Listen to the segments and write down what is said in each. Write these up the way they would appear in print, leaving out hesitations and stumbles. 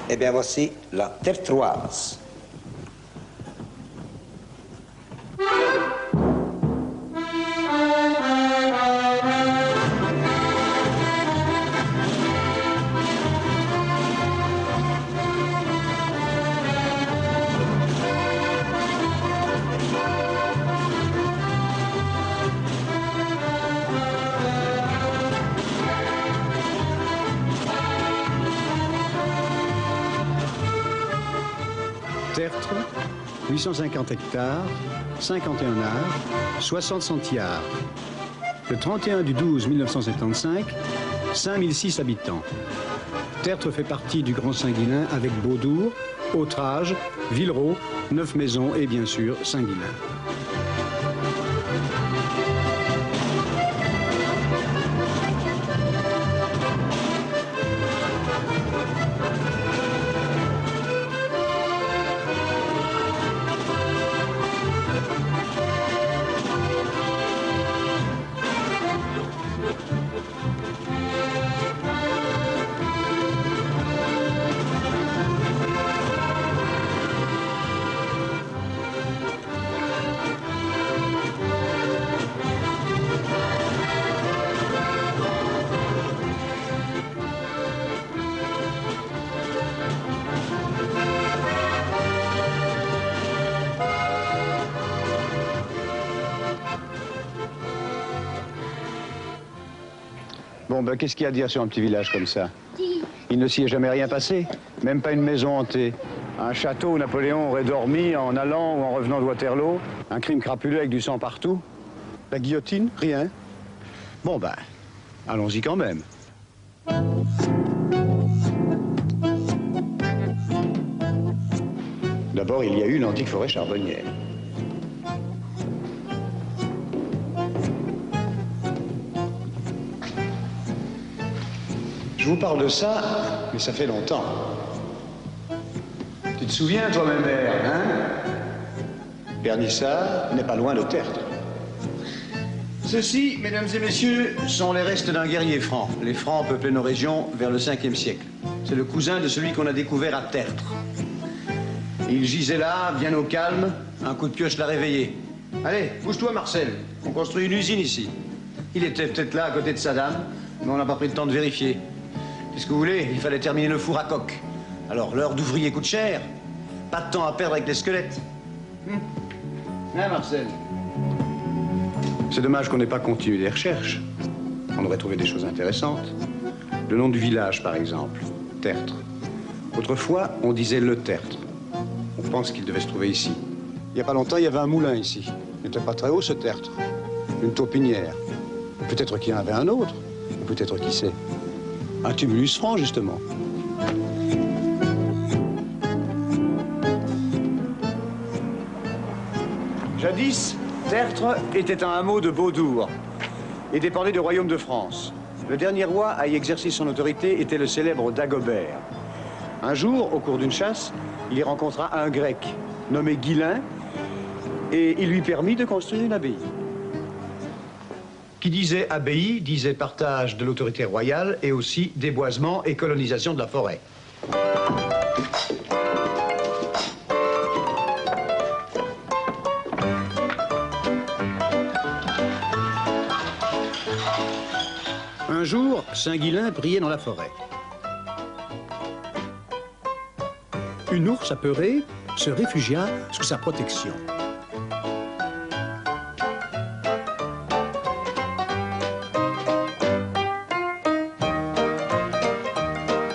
Eh bien, voici la tertroise. Tertre, 850 hectares, 51 arts, 60 centiares. Le 31 du 12 1975, 5006 habitants. Tertre fait partie du Grand Saint-Guilain avec Beaudour, Autrage, Villeroy, 9 maisons et bien sûr Saint-Guilain. Bon, ben, qu'est-ce qu'il y a à dire sur un petit village comme ça? Il ne s'y est jamais rien passé, même pas une maison hantée. Un château où Napoléon aurait dormi en allant ou en revenant de Waterloo. Un crime crapuleux avec du sang partout. La guillotine, rien. Bon, ben, allons-y quand même. D'abord, il y a eu une antique forêt charbonnière. Je vous parle de ça, mais ça fait longtemps. Tu te souviens, toi, ma mère, hein? Bernissard n'est pas loin de Tertre. Ceci, mesdames et messieurs, sont les restes d'un guerrier franc. Les Francs peuplaient nos régions vers le 5e siècle. C'est le cousin de celui qu'on a découvert à Tertre. Il gisait là, bien au calme, un coup de pioche l'a réveillé. Allez, bouge-toi, Marcel, on construit une usine ici. Il était peut-être là, à côté de sa dame, mais on n'a pas pris le temps de vérifier. Qu'est-ce que vous voulez? Il fallait terminer le four à coque. Alors, l'heure d'ouvrier coûte cher. Pas de temps à perdre avec les squelettes. Hein, Marcel? C'est dommage qu'on n'ait pas continué les recherches. On aurait trouvé des choses intéressantes. Le nom du village, par exemple, Tertre. Autrefois, on disait le Tertre. On pense qu'il devait se trouver ici. Il n'y a pas longtemps, il y avait un moulin ici. Il n'était pas très haut, ce Tertre. Une taupinière. Peut-être qu'il y en avait un autre. Ou peut-être, qui sait, un tumulus franc, justement. Jadis, Tertre était un hameau de Beaudour et dépendait du royaume de France. Le dernier roi à y exercer son autorité était le célèbre Dagobert. Un jour, au cours d'une chasse, il y rencontra un grec nommé Guilain et il lui permit de construire une abbaye. Qui disait abbaye, disait partage de l'autorité royale et aussi déboisement et colonisation de la forêt. Un jour, Saint-Guilain brillait dans la forêt. Une ours apeurée se réfugia sous sa protection.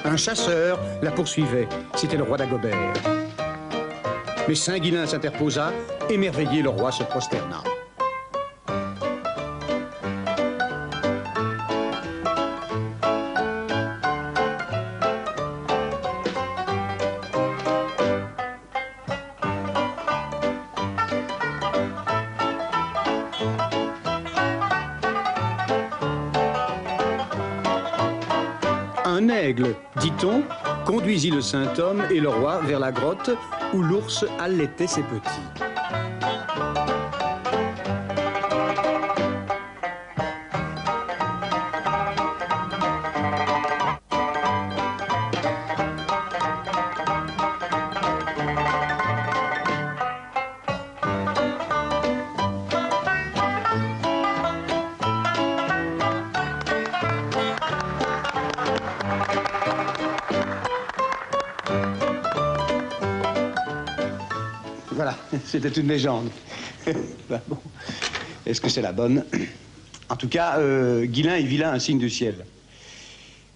Un chasseur la poursuivait. C'était le roi Dagobert. Mais Saint-Guilain s'interposa. Émerveillé, le roi se prosterna. Un aigle, dit-on, conduisit le saint homme et le roi vers la grotte où l'ours allaitait ses petits. Voilà, c'était une légende. Ben bon. Est-ce que c'est la bonne? En tout cas, Guillain et Vilain, un signe du ciel.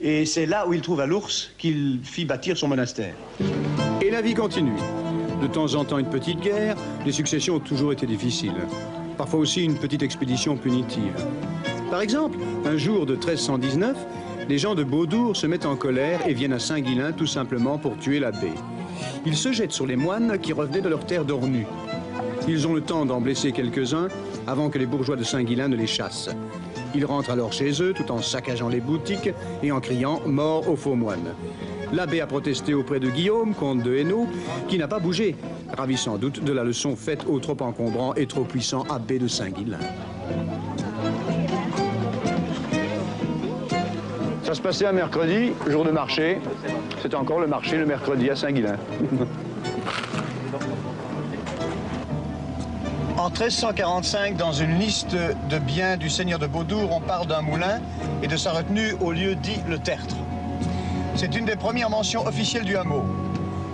Et c'est là où il trouva l'ours qu'il fit bâtir son monastère. Et la vie continue. De temps en temps, une petite guerre. Les successions ont toujours été difficiles. Parfois aussi une petite expédition punitive. Par exemple, un jour de 1319, les gens de Beaudour se mettent en colère et viennent à Saint-Guillain tout simplement pour tuer l'abbé. Ils se jettent sur les moines qui revenaient de leur terre d'Ornu. Ils ont le temps d'en blesser quelques-uns avant que les bourgeois de Saint-Guillain ne les chassent. Ils rentrent alors chez eux tout en saccageant les boutiques et en criant « Mort aux faux moines ». L'abbé a protesté auprès de Guillaume, comte de Hainaut, qui n'a pas bougé, ravi sans doute de la leçon faite au trop encombrant et trop puissant abbé de Saint-Guillain. Ça se passait un mercredi, jour de marché. C'était encore le marché le mercredi à Saint-Guillain. En 1345, dans une liste de biens du seigneur de Beaudour, on parle d'un moulin et de sa retenue au lieu dit le Tertre. C'est une des premières mentions officielles du hameau.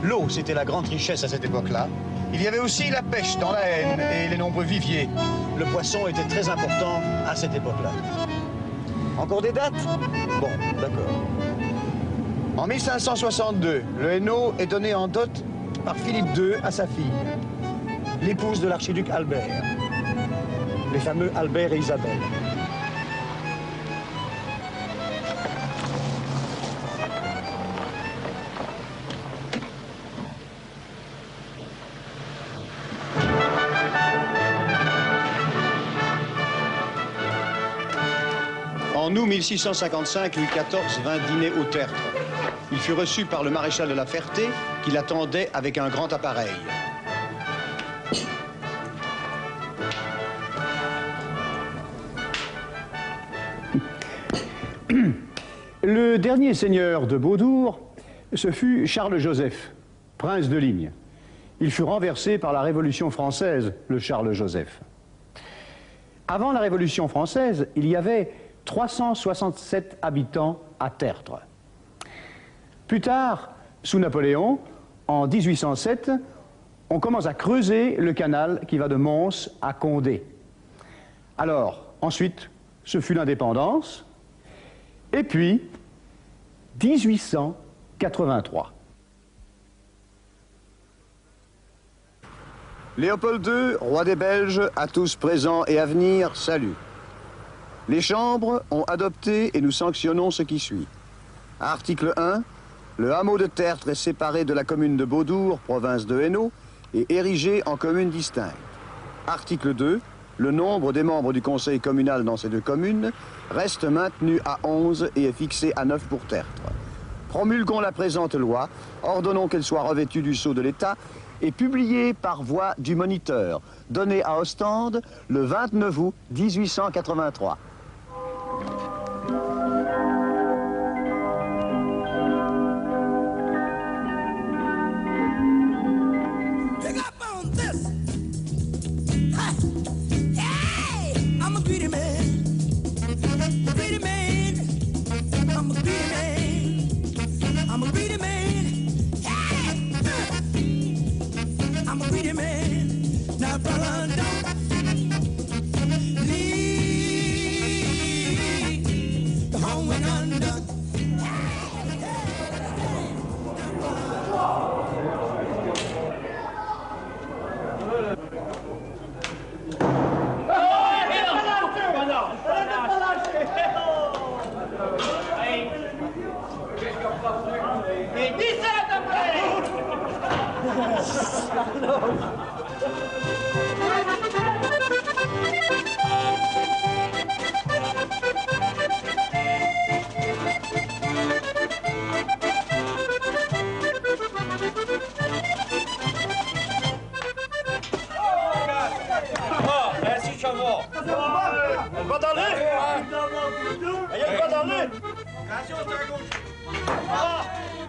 L'eau, c'était la grande richesse à cette époque-là. Il y avait aussi la pêche dans la Haine et les nombreux viviers. Le poisson était très important à cette époque-là. Encore des dates? Bon, d'accord. En 1562, le Hainaut est donné en dot par Philippe II à sa fille, l'épouse de l'archiduc Albert, les fameux Albert et Isabelle. En août 1655, Louis XIV vint dîner au Tertre. Il fut reçu par le maréchal de la Ferté, qui l'attendait avec un grand appareil. Le dernier seigneur de Beaudour, ce fut Charles-Joseph, prince de Ligne. Il fut renversé par la Révolution française, le Charles-Joseph. Avant la Révolution française, il y avait 367 habitants à Tertre. Plus tard, sous Napoléon, en 1807, on commence à creuser le canal qui va de Mons à Condé. Alors, ensuite, ce fut l'indépendance, et puis 1883. Léopold II, roi des Belges, à tous présents et à venir, salut. Les chambres ont adopté et nous sanctionnons ce qui suit. Article 1. Le hameau de Tertre est séparé de la commune de Beaudour, province de Hainaut, et érigé en commune distincte. Article 2. Le nombre des membres du conseil communal dans ces deux communes reste maintenu à 11 et est fixé à 9 pour Tertre. Promulguons la présente loi, ordonnons qu'elle soit revêtue du sceau de l'État et publiée par voie du Moniteur, donnée à Ostende le 29 août 1883.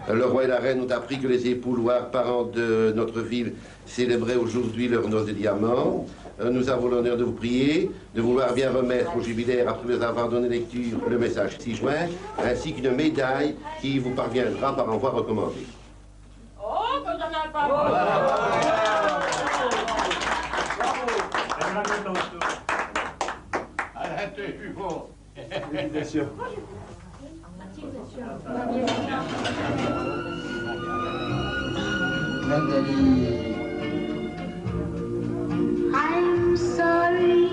Le roi et la reine ont appris que les époux Loire, parents de notre ville, célébraient aujourd'hui leur noce de diamant. Nous avons l'honneur de vous prier, de vouloir bien remettre au jubilaire, après avoir donné lecture, le message ci-joint, ainsi qu'une médaille qui vous parviendra par envoi recommandé. Oh, Bien sûr. I'm sorry,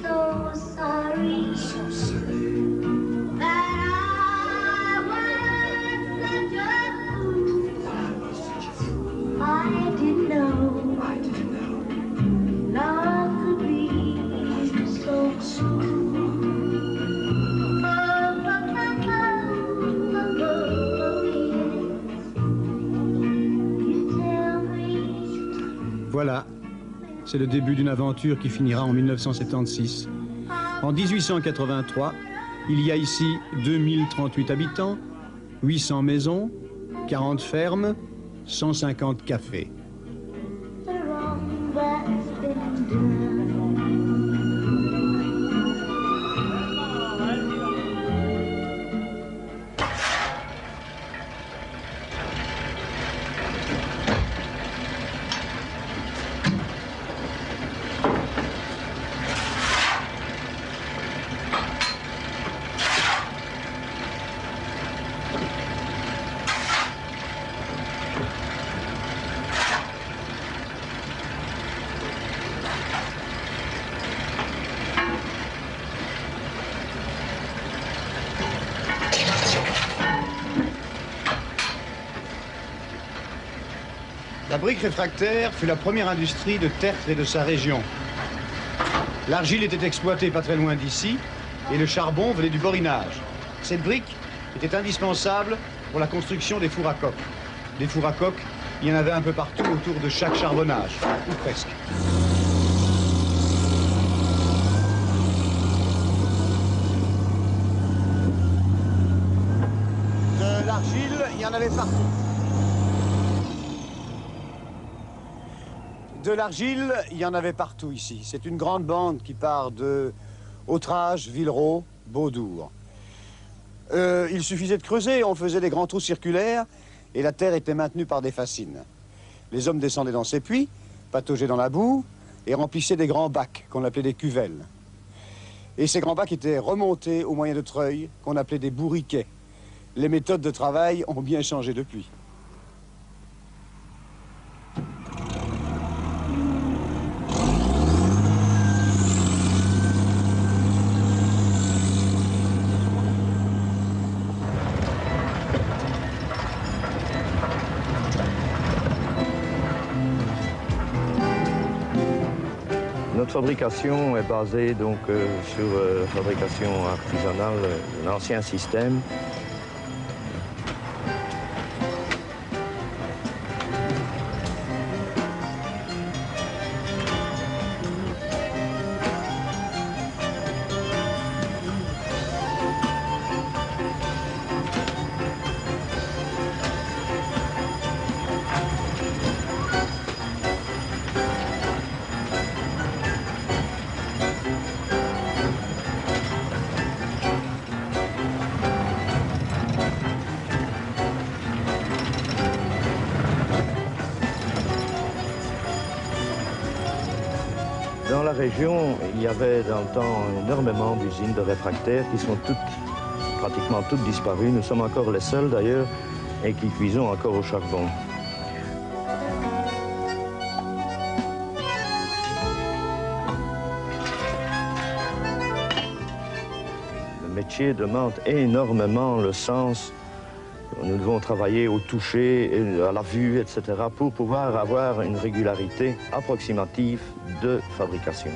so sorry, that I was such a fool. I didn't know love could be so cruel. Voilà, c'est le début d'une aventure qui finira en 1976. En 1883, il y a ici 2038 habitants, 800 maisons, 40 fermes, 150 cafés. The wrong that's been done. La brique réfractaire fut la première industrie de Tertre et de sa région. L'argile était exploitée pas très loin d'ici et le charbon venait du Borinage. Cette brique était indispensable pour la construction des fours à coque. Des fours à coque, il y en avait un peu partout autour de chaque charbonnage, ou presque. De l'argile, il y en avait partout. De l'argile, il y en avait partout ici. C'est une grande bande qui part de Autrage, Villeroy, Beaudour. Il suffisait de creuser, on faisait des grands trous circulaires et la terre était maintenue par des fascines. Les hommes descendaient dans ces puits, pataugeaient dans la boue et remplissaient des grands bacs qu'on appelait des cuvelles. Et ces grands bacs étaient remontés au moyen de treuils qu'on appelait des bourriquets. Les méthodes de travail ont bien changé depuis. Notre fabrication est basée donc sur fabrication artisanale, l'ancien système. Dans la région, il y avait dans le temps énormément d'usines de réfractaires qui sont pratiquement toutes disparues. Nous sommes encore les seuls d'ailleurs et qui cuisons encore au charbon. Le métier demande énormément le sens. Nous devons travailler au toucher, à la vue, etc. pour pouvoir avoir une régularité approximative de fabrication.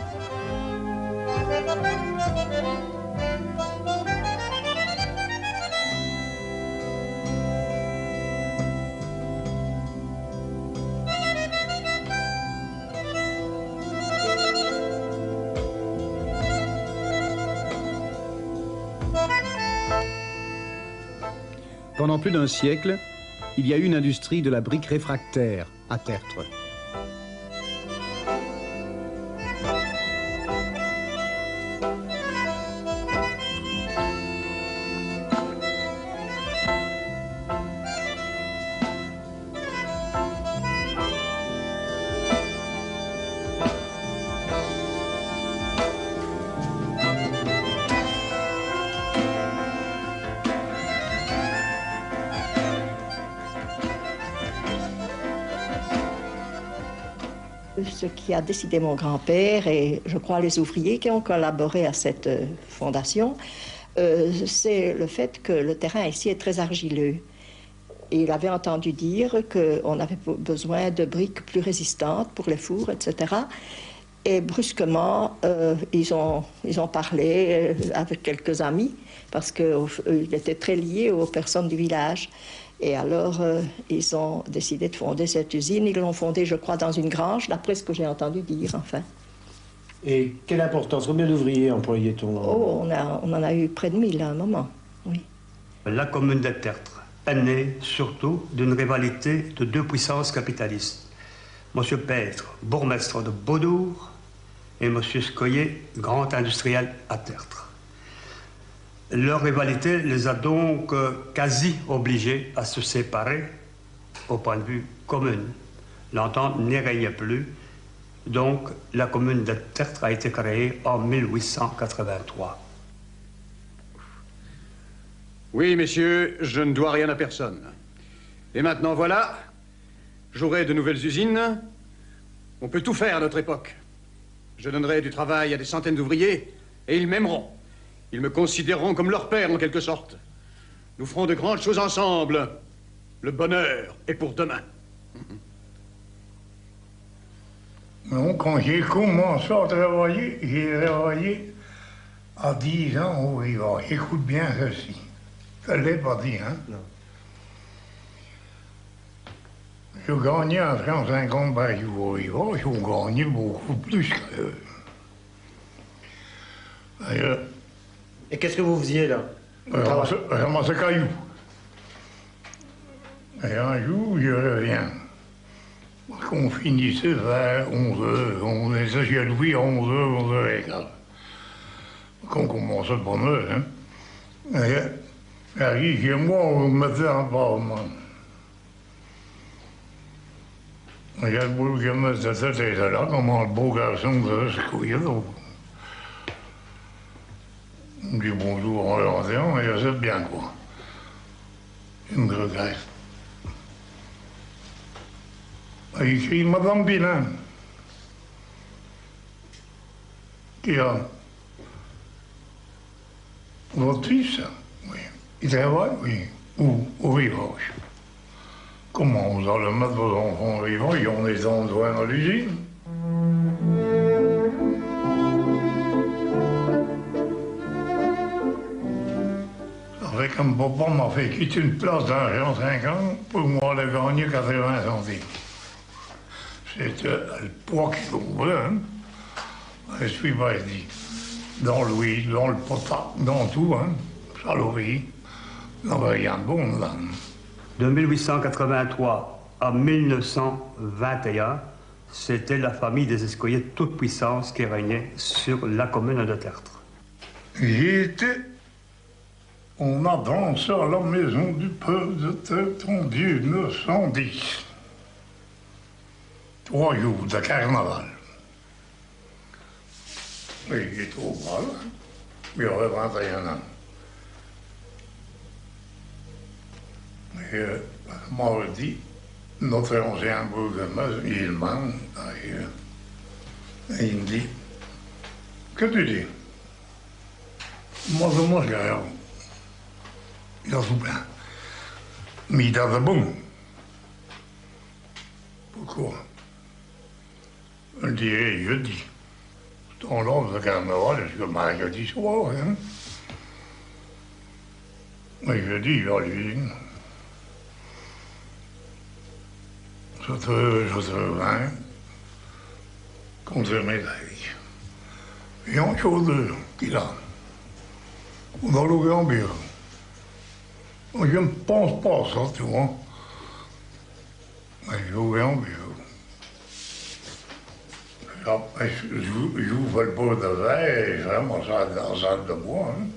Pendant plus d'un siècle, il y a eu une industrie de la brique réfractaire à Tertre. Ce qui a décidé mon grand-père et je crois les ouvriers qui ont collaboré à cette fondation, c'est le fait que le terrain ici est très argileux. Et il avait entendu dire qu'on avait besoin de briques plus résistantes pour les fours, etc. Et brusquement, ils ont parlé avec quelques amis parce qu'ils étaient très liés aux personnes du village. Et alors, ils ont décidé de fonder cette usine. Ils l'ont fondée, je crois, dans une grange, d'après ce que j'ai entendu dire, enfin. Et quelle importance? Combien d'ouvriers employait-on? Oh, on en a eu près de 1000 à un moment, oui. La commune de Tertre est née surtout d'une rivalité de deux puissances capitalistes. Monsieur Pêtre, bourgmestre de Beaudour, et Monsieur Scoyer, grand industriel à Tertre. Leur rivalité les a donc quasi obligés à se séparer au point de vue commune. L'entente n'y régnait plus, donc la commune de Tertre a été créée en 1883. Oui, messieurs, je ne dois rien à personne. Et maintenant, voilà, j'aurai de nouvelles usines. On peut tout faire à notre époque. Je donnerai du travail à des centaines d'ouvriers et ils m'aimeront. Ils me considéreront comme leur père, en quelque sorte. Nous ferons de grandes choses ensemble. Le bonheur est pour demain. Non, quand j'ai commencé à travailler, j'ai travaillé à 10 ans au Riva. Écoute bien ceci. Je ne l'ai pas dit, hein? Non. Je gagnais à 150 par jour au Riva. Je gagnais beaucoup plus qu'eux. Et qu'est-ce que vous faisiez là? Ramasse cailloux. Et un jour, je reviens. Parce qu'on finissait vers 11h. On était chez Louis à 11h, 11h15. Qu'on commençait de bonne heure, hein. Et j'arrive chez moi, on me mettait en parlement. Il y a le boulot qui me disait, c'était là, comment le beau garçon de se couiller d'eau. On me dit bonjour en l'entendant, et je sais bien quoi. Il me regrette. Il écrit Madame Bilan. Qui a votre fils? Oui. Il travaille? Oui. Où? Au Rivage. Comment vous allez mettre vos enfants au Rivage? On est en droit à l'usine. Avec un papa m'a fait quitter une place d'argent 50 pour moi aller gagner 80 centimes. C'était le poids qui tombait, hein. Je suis pas dit. Dans l'huile, dans le potat, dans tout, hein. Saloperie. Il n'y avait rien de bon là. De 1883 à 1921, c'était la famille des Escoyers de toute puissance qui régnait sur la commune de Tertre. On a dansé à la maison du peuple de Tertre en 1910. 3 jours de carnaval. Et il était au bal, hein. Il avait 21 ans. Et on m'avait dit, notre ancien bourgmestre, il ment, et il me dit, que tu dis? Moi, je regarde. Il a tout plein. Mais il a de bon. Pourquoi? Je dirais jeudi. C'est en l'ordre de carnaval, c'est que mercredi soir, hein. Mais jeudi, il a l'usine. Je te vins contre médaille. Et en chaudeur qu'il a, dans le grand bureau. Je ne pense pas ça, tu vois. Mais je vais en bureau. J'ouvre le pot de verre et je ramasse ça dans la salle de bois. Hein.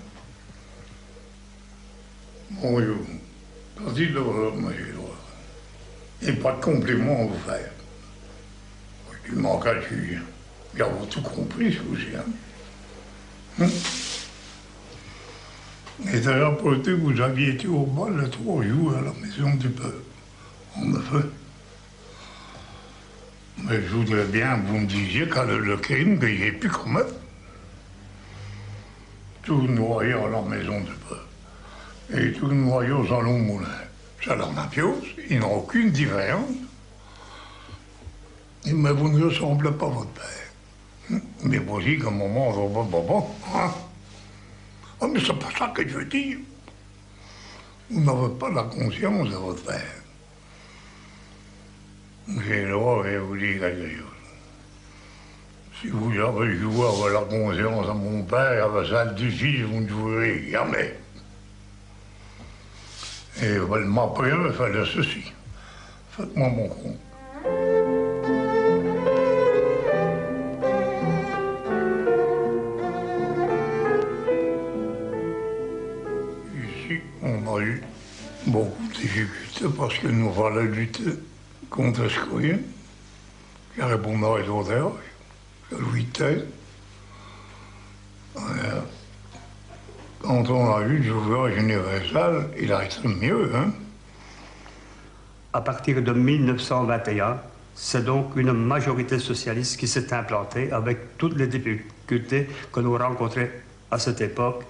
Bonjour. Parti de l'Europe, monsieur. Et pas de compliments à vous faire. Tu manques à tuer. Il a tout compris, ce aussi. Hein. Et t'as rapporté que vous aviez été au bal le 3 jours à la maison du peuple. En effet. Mais je voudrais bien que vous me disiez quel est le crime que j'ai pu commettre. Tout noyé à la maison de peur. Et tout noyé au salon moulin. Ça leur n'a piose, ils n'ont aucune différence. Mais vous ne ressemblez pas à votre père. Mais voici qu'à un moment, on va pas, hein? Ah, mais c'est pas ça que je veux dire. Vous n'avez pas la conscience de votre père. J'ai le droit de vous dire quelque chose. Si vous avez joué avec la conscience à mon père, avec celle du fils, vous ne jouerez jamais. Et ma prière fallait ceci. Faites-moi mon compte. Ici, on a eu beaucoup de difficultés parce qu'il nous fallait lutter contre Scoyen, qui répondait aux terres, Louis XIII. Quand on a eu le gouvernement universel, il a été mieux, hein? À partir de 1921, c'est donc une majorité socialiste qui s'est implantée avec toutes les difficultés que nous rencontrions à cette époque.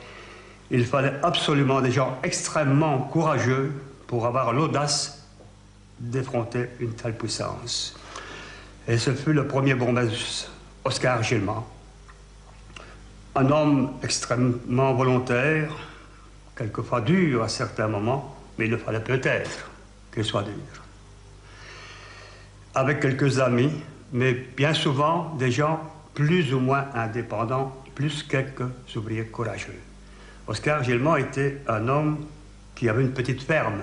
Il fallait absolument des gens extrêmement courageux pour avoir l'audace d'affronter une telle puissance. Et ce fut le premier bourgmestre, Oscar Gilman. Un homme extrêmement volontaire, quelquefois dur à certains moments, mais il fallait peut-être qu'il soit dur. Avec quelques amis, mais bien souvent des gens plus ou moins indépendants, plus quelques ouvriers courageux. Oscar Gilman était un homme qui avait une petite ferme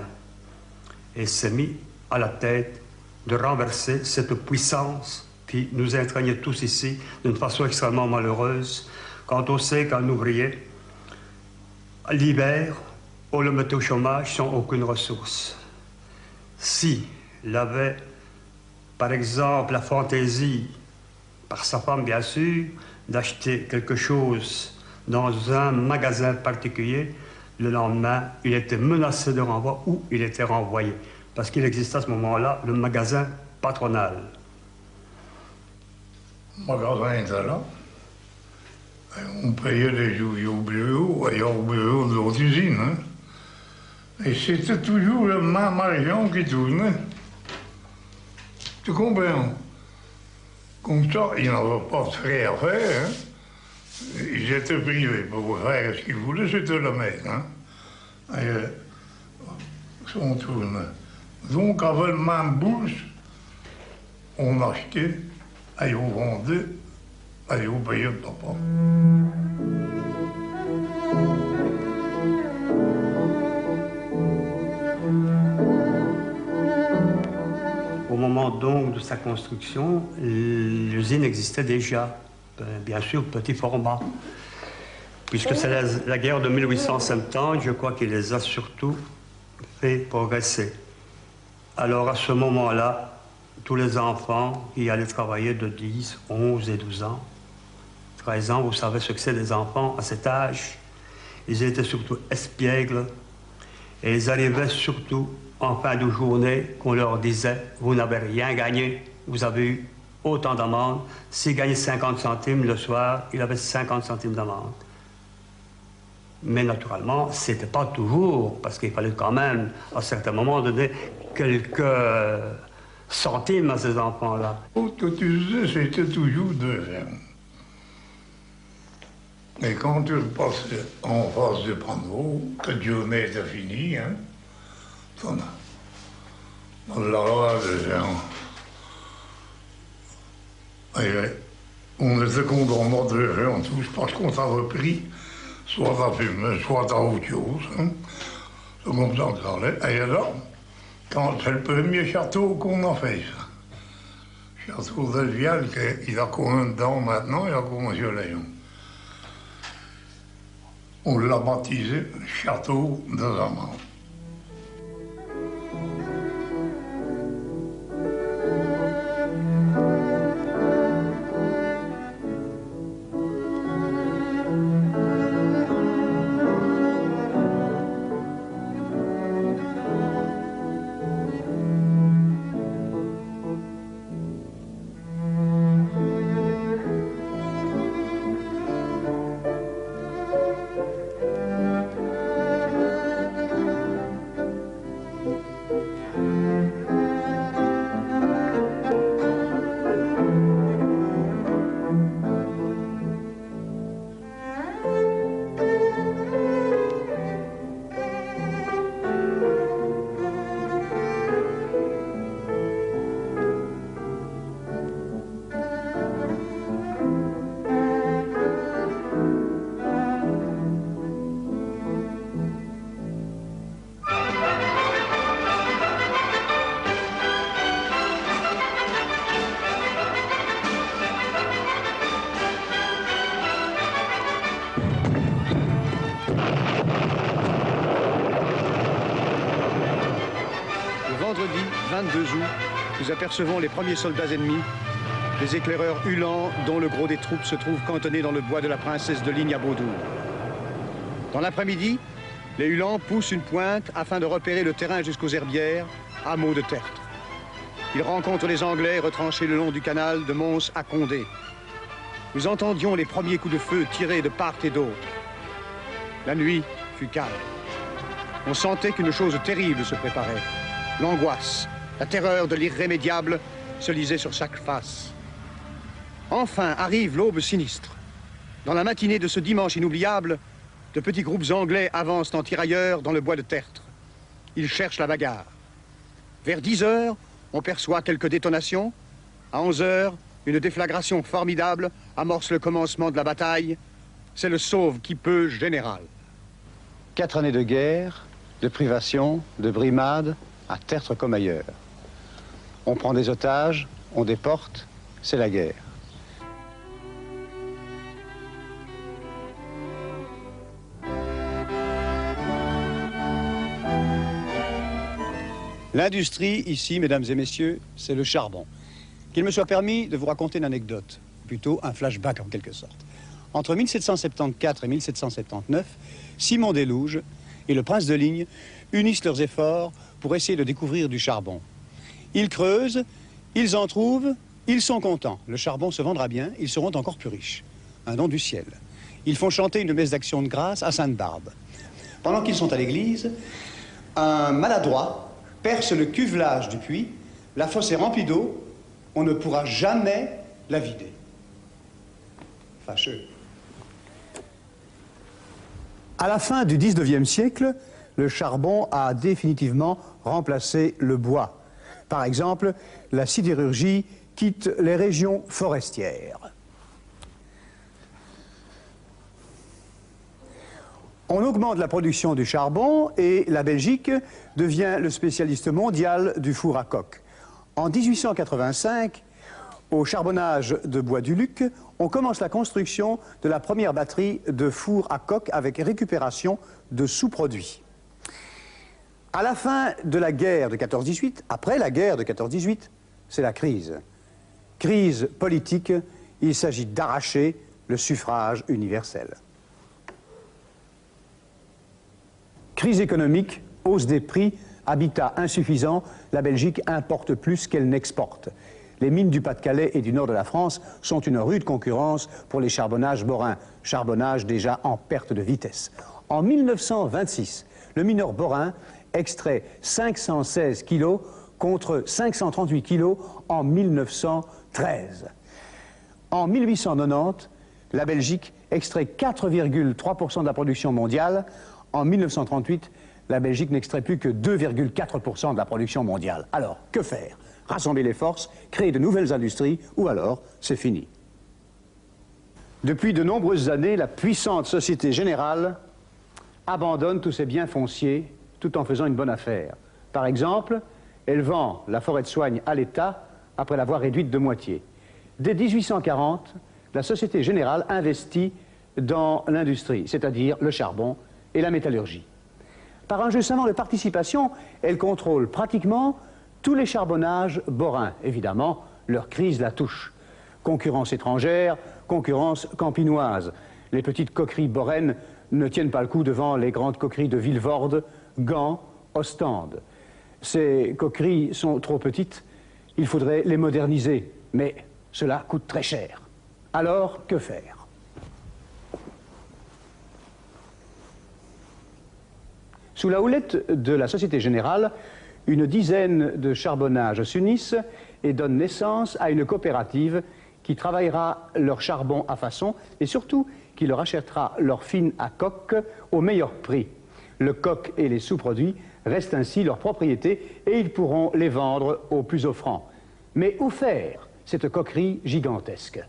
et s'est mis à la tête de renverser cette puissance qui nous entraînait tous ici d'une façon extrêmement malheureuse. Quand on sait qu'un ouvrier, l'hiver, on le mettait au chômage sans aucune ressource. S'il avait, par exemple, la fantaisie, par sa femme bien sûr, d'acheter quelque chose dans un magasin particulier, le lendemain, il était menacé de renvoi ou il était renvoyé. Parce qu'il existait à ce moment-là le magasin patronal. Le magasin était là. On payait les ouvriers au bureau, et au bureau de l'autre usine. Hein? Et c'était toujours le même argent qui tournait. Tu comprends? Comme ça, ils n'avaient pas de frais à faire. Hein? Ils étaient privés pour faire ce qu'ils voulaient, c'était le maître. Hein? Et, on tournait. Donc, avec le même bourse, on achetait, et on vendait, et on payait le papa. Au moment donc de sa construction, l'usine existait déjà, bien sûr petit format, puisque c'est la guerre de 1870, je crois qu'il les a surtout fait progresser. Alors à ce moment-là, tous les enfants qui allaient travailler de 10, 11 et 12 ans, 13 ans, vous savez ce que c'est des enfants à cet âge, ils étaient surtout espiègles et ils arrivaient surtout en fin de journée qu'on leur disait « Vous n'avez rien gagné, vous avez eu autant d'amende. » S'ils gagnaient 50 centimes le soir, il avait 50 centimes d'amende. Mais naturellement, ce n'était pas toujours, parce qu'il fallait quand même, à certains moments, donner quelques centimes à ces enfants-là. Ce que tu disais, c'était toujours deuxième. Et quand tu passais en face du panneau, que la journée était finie, hein, on l'a deuxième. Et on était content de faire en tous parce qu'on t'avait pris soit à fumer, soit à autre chose. Hein. C'est comme ça que ça allait. Et là, quand c'est le premier château qu'on a fait, ça. Château de Vielle, il a combien dedans maintenant, il a combien sur Léon. On l'a baptisé Château de Zamant. Le vendredi 22 août, nous apercevons les premiers soldats ennemis, les éclaireurs Uhlans dont le gros des troupes se trouve cantonné dans le bois de la Princesse de Ligne à Beaudour. Dans l'après-midi, les Uhlans poussent une pointe afin de repérer le terrain jusqu'aux herbières, hameau de Tertre. Ils rencontrent les Anglais retranchés le long du canal de Mons à Condé. Nous entendions les premiers coups de feu tirés de part et d'autre. La nuit fut calme. On sentait qu'une chose terrible se préparait. L'angoisse, la terreur de l'irrémédiable se lisait sur chaque face. Enfin arrive l'aube sinistre. Dans la matinée de ce dimanche inoubliable, de petits groupes anglais avancent en tirailleurs dans le bois de Tertre. Ils cherchent la bagarre. Vers 10 heures, on perçoit quelques détonations. À 11 heures, une déflagration formidable amorce le commencement de la bataille. C'est le sauve-qui-peut général. 4 années de guerre, de privation, de brimade, à Tertre comme ailleurs. On prend des otages, on déporte, c'est la guerre. L'industrie, ici, mesdames et messieurs, c'est le charbon. Qu'il me soit permis de vous raconter une anecdote, plutôt un flashback en quelque sorte. Entre 1774 et 1779, Simon Delouge et le prince de Ligne unissent leurs efforts pour essayer de découvrir du charbon. Ils creusent, ils en trouvent, ils sont contents. Le charbon se vendra bien, ils seront encore plus riches. Un don du ciel. Ils font chanter une messe d'action de grâce à Sainte-Barbe. Pendant qu'ils sont à l'église, un maladroit perce le cuvelage du puits, la fosse est remplie d'eau, on ne pourra jamais la vider. Fâcheux. À la fin du XIXe siècle, le charbon a définitivement remplacé le bois. Par exemple, la sidérurgie quitte les régions forestières. On augmente la production du charbon et la Belgique devient le spécialiste mondial du four à coke. En 1885, au charbonnage de Bois-du-Luc, on commence la construction de la première batterie de four à coke avec récupération de sous-produits. À la fin de la guerre de 14-18, après la guerre de 14-18, c'est la crise. Crise politique, il s'agit d'arracher le suffrage universel. Crise économique, hausse des prix, habitat insuffisant, la Belgique importe plus qu'elle n'exporte. Les mines du Pas-de-Calais et du nord de la France sont une rude concurrence pour les charbonnages borins, charbonnage déjà en perte de vitesse. En 1926, le mineur borin extrait 516 kilos contre 538 kilos en 1913. En 1890, la Belgique extrait 4,3% de la production mondiale. En 1938, la Belgique n'extrait plus que 2,4% de la production mondiale. Alors, que faire? Rassembler les forces, créer de nouvelles industries, ou alors, c'est fini. Depuis de nombreuses années, la puissante Société Générale abandonne tous ses biens fonciers tout en faisant une bonne affaire. Par exemple, elle vend la forêt de soigne à l'État après l'avoir réduite de moitié. Dès 1840, la Société Générale investit dans l'industrie, c'est-à-dire le charbon et la métallurgie. Par un jeu savant de participation, elle contrôle pratiquement tous les charbonnages borins. Évidemment, leur crise la touche. Concurrence étrangère, concurrence campinoise. Les petites coqueries boraines ne tiennent pas le coup devant les grandes coqueries de Vilvoorde, Gand, Ostende. Ces coqueries sont trop petites, il faudrait les moderniser, mais cela coûte très cher. Alors, que faire? Sous la houlette de la Société Générale, une dizaine de charbonnages s'unissent et donnent naissance à une coopérative qui travaillera leur charbon à façon et surtout qui leur achètera leur fine à coque au meilleur prix. Le coq et les sous-produits restent ainsi leur propriété et ils pourront les vendre au plus offrant. Mais où faire cette coquerie gigantesque?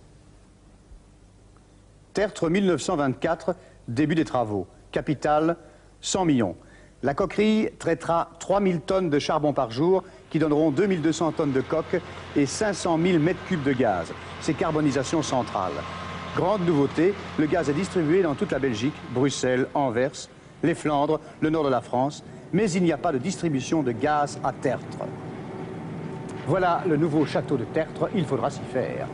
Tertre 1924, début des travaux. Capital 100 millions. La coquerie traitera 3000 tonnes de charbon par jour qui donneront 2200 tonnes de coque et 500 000 mètres cubes de gaz. C'est carbonisation centrale. Grande nouveauté, le gaz est distribué dans toute la Belgique, Bruxelles, Anvers, les Flandres, le nord de la France, mais il n'y a pas de distribution de gaz à Tertre. Voilà le nouveau château de Tertre, il faudra s'y faire.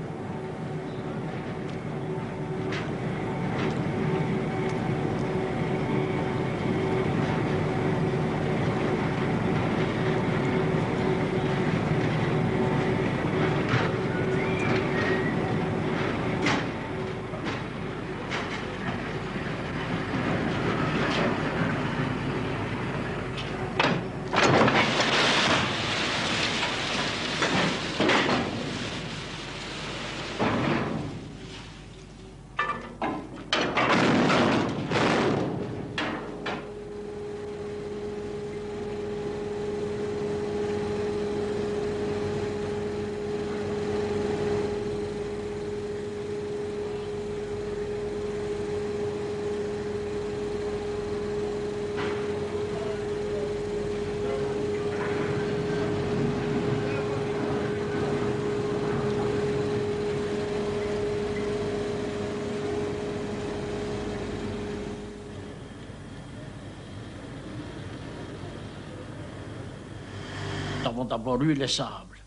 Nous avons d'abord eu les sables,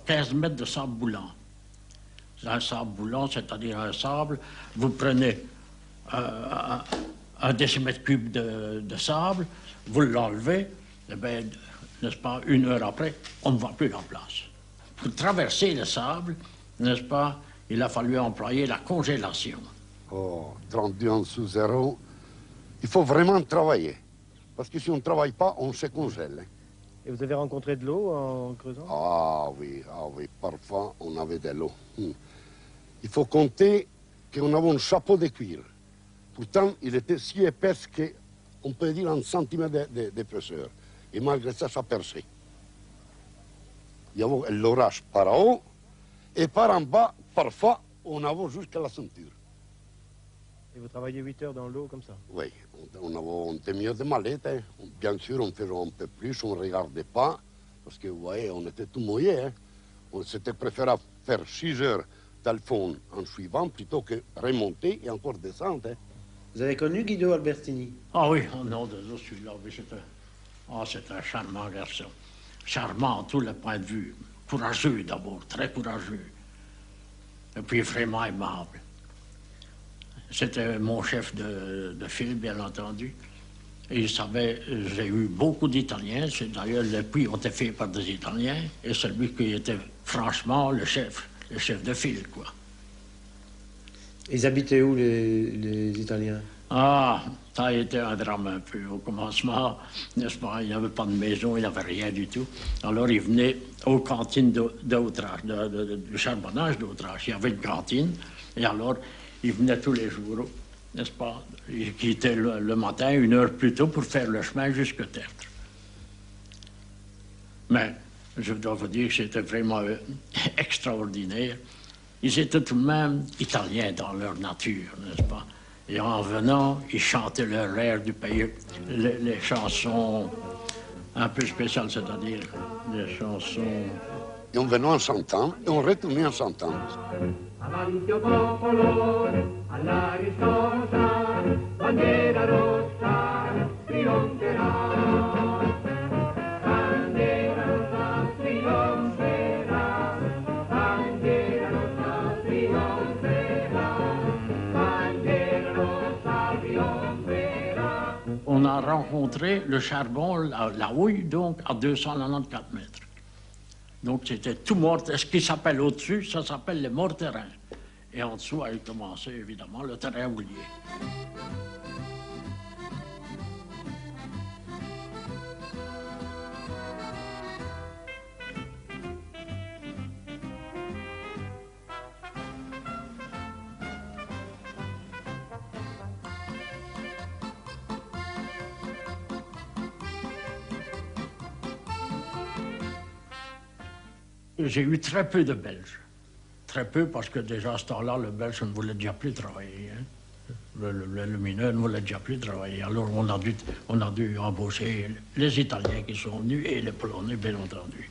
15 mètres de sable boulant. Un sable boulant, c'est-à-dire un sable, vous prenez un décimètre cube de sable, vous l'enlevez, et bien, n'est-ce pas, 1 heure après, on ne voit plus la place. Pour traverser le sable, n'est-ce pas, il a fallu employer la congélation. Oh, 32 en sous zéro, il faut vraiment travailler. Parce que si on ne travaille pas, on se congèle. Et vous avez rencontré de l'eau en creusant? Ah oui, parfois on avait de l'eau. Il faut compter qu'on avait un chapeau de cuir. Pourtant, il était si épais qu'on peut dire 1 centimètre d'épaisseur. Et malgré ça, ça perçait. Il y avait l'orage par en haut et par en bas, parfois, on avait jusqu'à la ceinture. Et vous travaillez 8 heures dans l'eau comme ça? Oui, on était mieux de mallette. Hein. Bien sûr, on faisait un peu plus, on ne regardait pas, parce que vous voyez, on était tout mouillé. Hein. C'était préférable faire 6 heures dans le fond en suivant plutôt que remonter et encore descendre. Hein. Vous avez connu Guido Albertini? Ah oui, oh non, celui-là, c'est un charmant garçon. Charmant à tous les points de vue. Courageux d'abord, très courageux. Et puis vraiment aimable. C'était mon chef de file, bien entendu. Et il savait, j'ai eu beaucoup d'Italiens. D'ailleurs, les puits ont été faits par des Italiens. Et celui qui était franchement le chef de file, quoi. Ils habitaient où, les Italiens? Ah, ça a été un drame un peu au commencement, n'est-ce pas? Il n'y avait pas de maison, il n'y avait rien du tout. Alors, ils venaient aux cantines d'Autrage, du charbonnage d'Autrage. Il y avait une cantine, et alors, ils venaient tous les jours, n'est-ce pas? Ils quittaient le matin 1 heure plus tôt pour faire le chemin jusqu'à Tertre. Mais, je dois vous dire que c'était vraiment extraordinaire. Ils étaient tout de même italiens dans leur nature, n'est-ce pas? Et en venant, ils chantaient leur air du pays, les chansons un peu spéciales, c'est-à-dire des chansons... Et on venait en chantant, et on retournait en chantant. Avanti o popolo, alla risposta, bandiera rossa, trionferà. Bandiera rossa, trionferà. Bandiera rossa, trionferà. Bandiera rossa, trionferà. On a rencontré le charbon, la houille, donc, à 294 mètres. Donc, c'était tout mort. Ce qui s'appelle au-dessus, ça s'appelle les morterins. Et en dessous a commencé, évidemment, le terrain houlier. J'ai eu très peu de Belges. Très peu, parce que déjà à ce temps-là, le Belge ne voulait déjà plus travailler. Hein. Le mineur ne voulait déjà plus travailler. Alors on a dû embaucher les Italiens qui sont venus et les Polonais, bien entendu.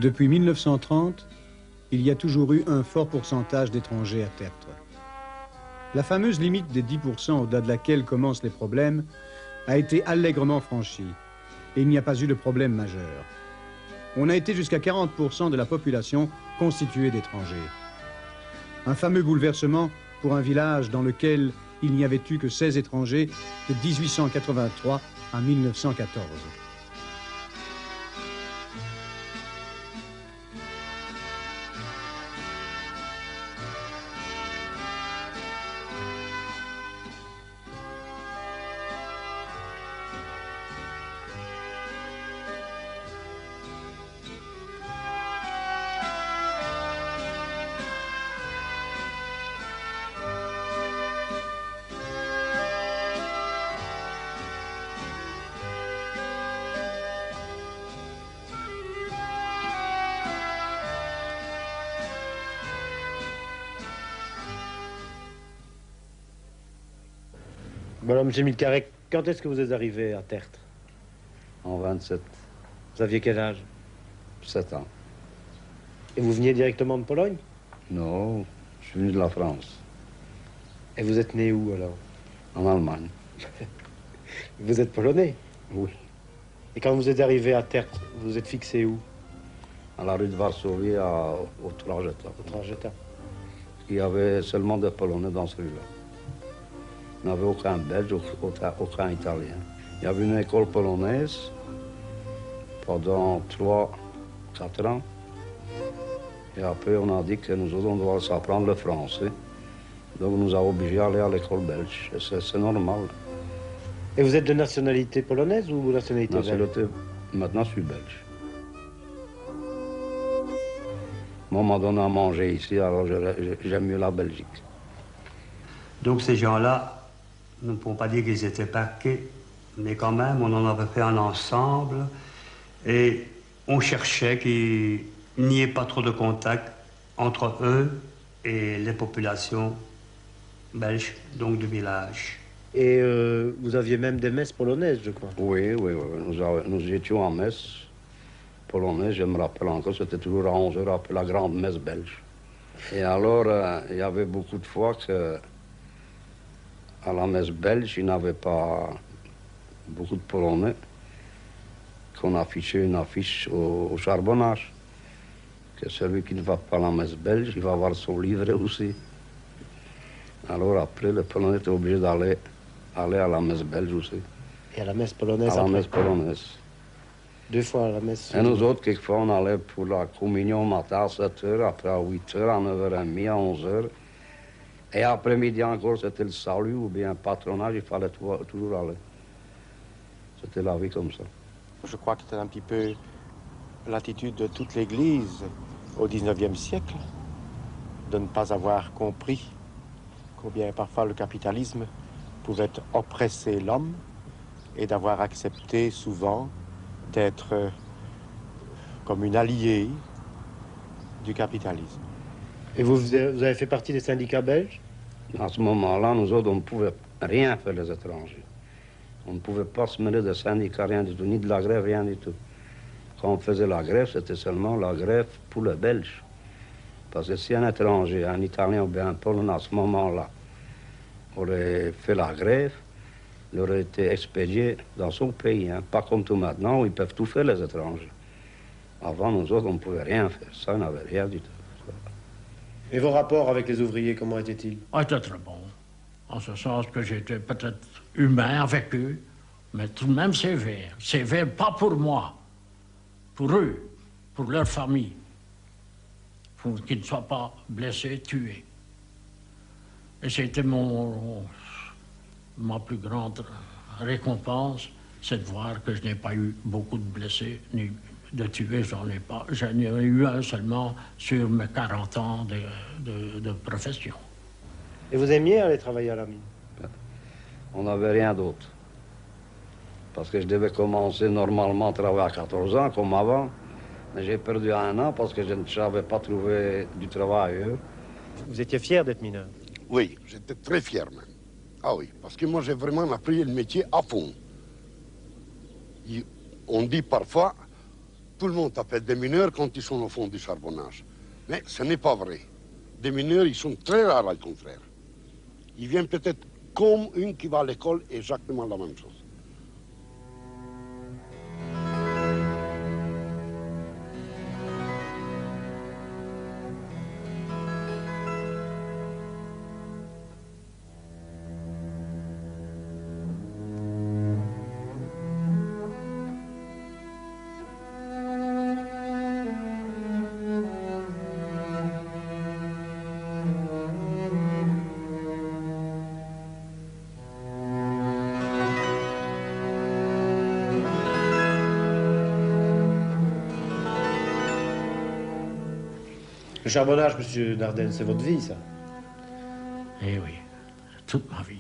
Depuis 1930, il y a toujours eu un fort pourcentage d'étrangers à Tertre. La fameuse limite des 10% au-delà de laquelle commencent les problèmes a été allègrement franchie et il n'y a pas eu de problème majeur. On a été jusqu'à 40% de la population constituée d'étrangers. Un fameux bouleversement pour un village dans lequel il n'y avait eu que 16 étrangers de 1883 à 1914. Bon alors, M. Milcarek, quand est-ce que vous êtes arrivé à Tertre? En 27. Vous aviez quel âge? 7 ans. Et vous veniez directement de Pologne? Non, je suis venu de la France. Et vous êtes né où alors? En Allemagne. Vous êtes polonais? Oui. Et quand vous êtes arrivé à Tertre, vous êtes fixé où? À la rue de Varsovie, au Trageta. Au Trageta. Il y avait seulement des Polonais dans ce rue-là. Il n'y avait aucun Belge, aucun Italien. Il y avait une école polonaise pendant 3-4 ans. Et après, on a dit que nous autres, on doit s'apprendre le français. Donc, nous avons obligés à aller à l'école belge. Et c'est normal. Et vous êtes de nationalité polonaise ou nationalité belge? Maintenant, je suis belge. Moi, on m'a donné à manger ici, alors j'aime mieux la Belgique. Donc, ces gens-là, nous ne pouvons pas dire qu'ils étaient parqués, mais quand même, on en avait fait un ensemble et on cherchait qu'il n'y ait pas trop de contact entre eux et les populations belges, donc du village. Et vous aviez même des messes polonaises, je crois. Oui. Nous étions en messe polonaise, je me rappelle encore, c'était toujours à 11h après la grande messe belge. Et alors, il y avait beaucoup de fois que à la messe belge, il n'y avait pas beaucoup de Polonais, qu'on affichait une affiche au charbonnage. Que celui qui ne va pas à la messe belge, il va avoir son livret aussi. Alors après, le Polonais était obligé d'aller à la messe belge aussi. Et à la messe polonaise À la après? messe polonaise. 2 fois à la messe? Et nous autres, quelquefois, on allait pour la communion au matin à 7h, après à 8h, à 9h30, à 11h. Et après-midi encore, c'était le salut ou bien patronage, il fallait toujours aller. C'était la vie comme ça. Je crois que c'était un petit peu l'attitude de toute l'Église au XIXe siècle, de ne pas avoir compris combien parfois le capitalisme pouvait oppresser l'homme et d'avoir accepté souvent d'être comme une alliée du capitalisme. Et vous avez fait partie des syndicats belges? À ce moment-là, nous autres, on ne pouvait rien faire les étrangers. On ne pouvait pas se mêler de syndicats, rien du tout, ni de la grève, rien du tout. Quand on faisait la grève, c'était seulement la grève pour les Belges. Parce que si un étranger, un Italien ou bien un Polonais à ce moment-là aurait fait la grève, il aurait été expédié dans son pays. Hein. Pas comme tout maintenant, où ils peuvent tout faire, les étrangers. Avant, nous autres, on ne pouvait rien faire. Ça, on n'avait rien du tout. Et vos rapports avec les ouvriers, comment étaient-ils? C'était très bon. En ce sens que j'étais peut-être humain avec eux, mais tout de même sévère. Sévère, pas pour moi, pour eux, pour leur famille, pour qu'ils ne soient pas blessés, tués. Et c'était ma plus grande récompense, c'est de voir que je n'ai pas eu beaucoup de blessés, ni de tués, j'en ai pas. J'en ai eu un seulement sur mes 40 ans de profession. Et vous aimiez aller travailler à la mine? On n'avait rien d'autre. Parce que je devais commencer normalement à travailler à 14 ans, comme avant. Mais j'ai perdu 1 an parce que je ne savais pas trouver du travail ailleurs. Vous étiez fier d'être mineur? Oui, j'étais très fier même. Ah oui, parce que moi j'ai vraiment appris le métier à fond. On dit parfois, Tout le monde appelle des mineurs quand ils sont au fond du charbonnage. Mais ce n'est pas vrai. Des mineurs, ils sont très rares, au contraire. Ils viennent peut-être comme une qui va à l'école, exactement la même chose. Le charbonnage, monsieur Dardenne, c'est votre vie, ça? Eh oui, toute ma vie.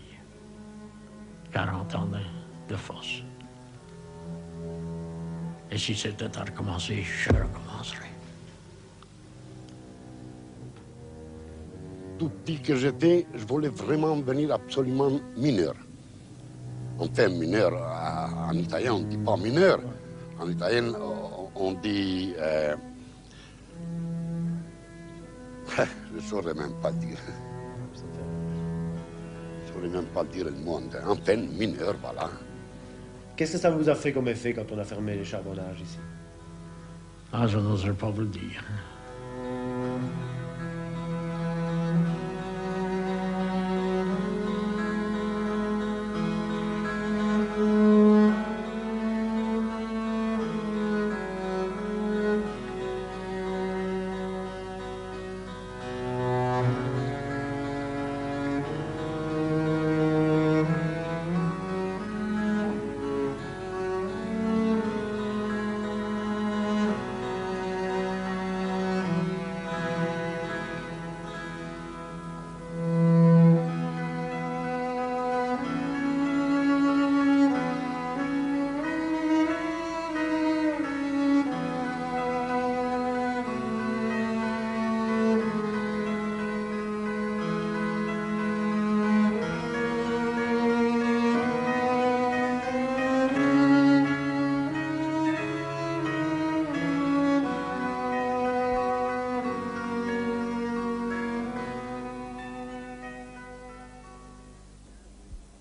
40 ans de force. Et si c'était à recommencer, je recommencerai. Tout petit que j'étais, je voulais vraiment devenir absolument mineur. Enfin, mineur, en italien, on ne dit pas mineur. En italien, on dit... je ne saurais même pas dire. Je ne saurais même pas dire le monde. Enfin, mineur, voilà. Qu'est-ce que ça vous a fait comme effet quand on a fermé les charbonnages ici? Ah, je n'oserais pas vous le dire.